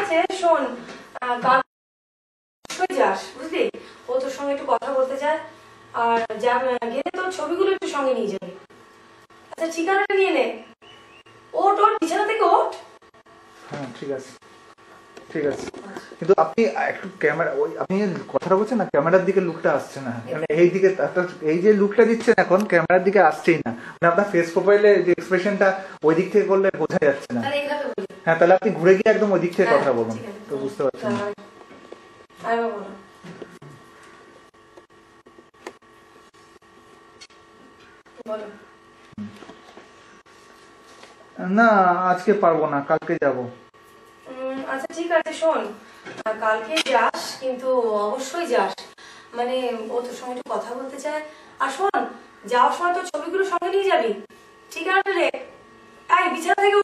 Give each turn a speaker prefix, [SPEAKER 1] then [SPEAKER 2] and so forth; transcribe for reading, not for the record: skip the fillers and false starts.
[SPEAKER 1] আছে শোন, কাল যাস বুঝলি, ও তোর সঙ্গে একটু কথা বলতে চায়। আর গেলে তোর ছবিগুলো একটু সঙ্গে নিয়ে যাবে। আচ্ছা ঠিকানাটা নিয়ে নে। ওঠ ওঠ, বিছানা থেকে ওঠ।
[SPEAKER 2] হ্যাঁ ঠিক আছে ঠিক আছে, কিন্তু আপনি একটু ক্যামেরা, ওই আপনি কথাটা বলছেন না, ক্যামেরার দিকে লুকটা আসছে না, মানে এই দিকে এই যে লুকটা দিচ্ছেন এখন ক্যামেরার দিকে আসছেই না, মানে আপনার ফেস প্রোফাইলে যে এক্সপ্রেশনটা ওই দিক থেকে করলে বোঝা যাচ্ছে না। হ্যাঁ তাহলে আপনি ঘুরে গিয়ে একদম ওই দিক থেকে কথা বলুন, তো বুঝতে পারছেন। না আজকে পারবো না, কালকে যাব।
[SPEAKER 1] আচ্ছা ঠিক আছে শোন, কালকে যাস কিন্তু অবশ্যই যাস, মানে ও তোর সঙ্গে একটু কথা বলতে চায়। আর শোন, যাওয়ার সময় তোর ছবিগুলো সঙ্গে নিয়ে যাবি। ঠিকানাটা রে, বিছানা থেকে